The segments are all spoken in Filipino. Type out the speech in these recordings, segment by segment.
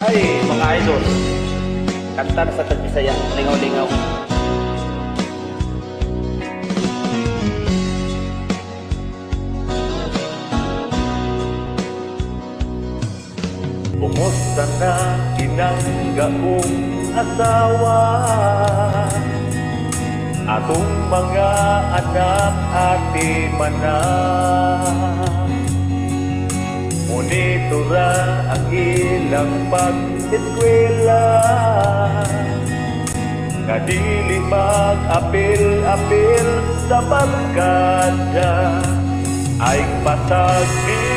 Ay, mga idol, kanta na sa Tagbisaya, lingaw-lingaw. Kumusta na inangga kong asawa, atong mga anak ati mana. Monitora ang ilang pag-eskwela, nga dili mag-apil-apil sa barkada. Ay pasagdi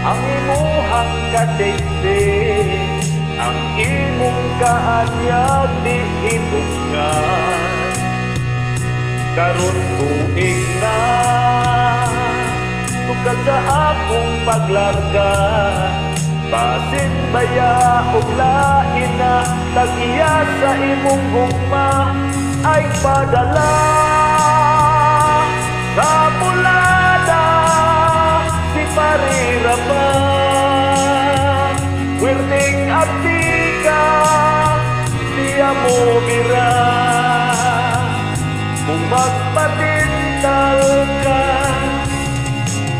ang imuhang kadete, ang imong kaanyag di hitungan. Karon tuig na tungkol sa akong paglarga, basin baya o lain na tagiya sa imong gugma ay padala sa bulada si Parirama. Wirting abdika siya mo bira, kung magpatintal ka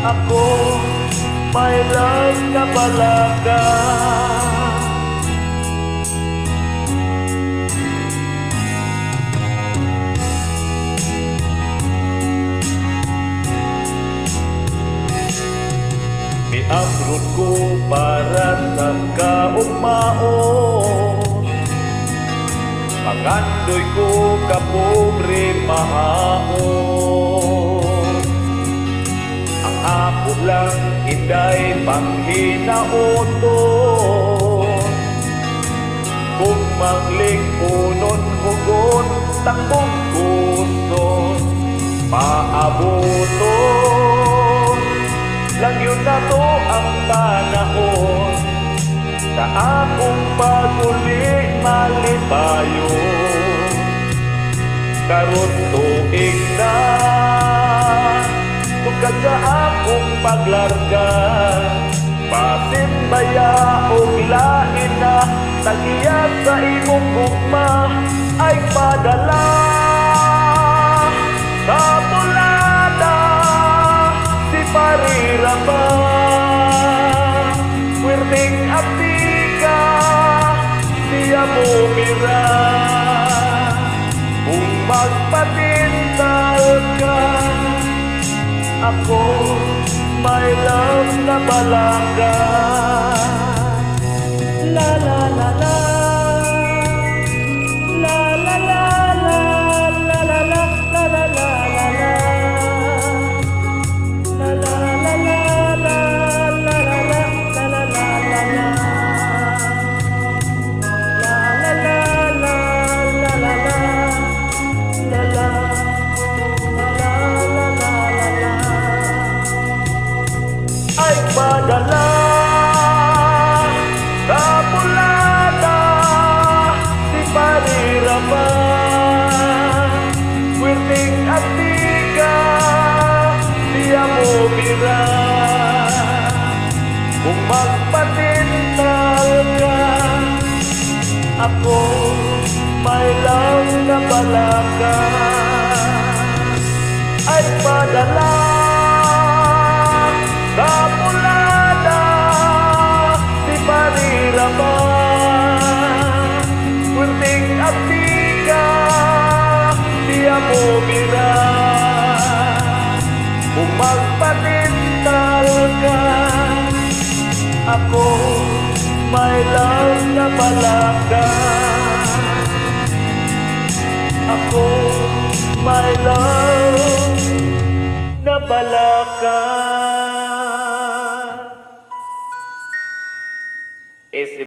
ako may lang na balaga. Miamrod ko para sa kaugmaon, magandoy ko kapobre mahaon. Ang ako lang inday panghinaoton, kung mangling unon hugon takbong gusto maabuton. Lang yun na to ang panahon sa akong pag-uli malipayon. Karon tuig na tungkol sa akong paglarga, basin baya o lain na tagiya sa imong gugma ay padala sa bulada si Parirama. Wirting abdika siya mo mira, kung magpatintal ka ako may love na balaga. La la la la, la la la la, la la la, la la la la la, la la la la la, la la la, la la la la la, la la la la, la la la, la la. Ay padala sa bulada si Parirama. Wirting abdika siya mo bira, kung magpatintal ka ako may lang na balaga. Ay padala sa bulada si Parirama. Wirting abdika siya mo bira, kung magpatintal ka ako may lang na balaga. Ako may lang na balaga.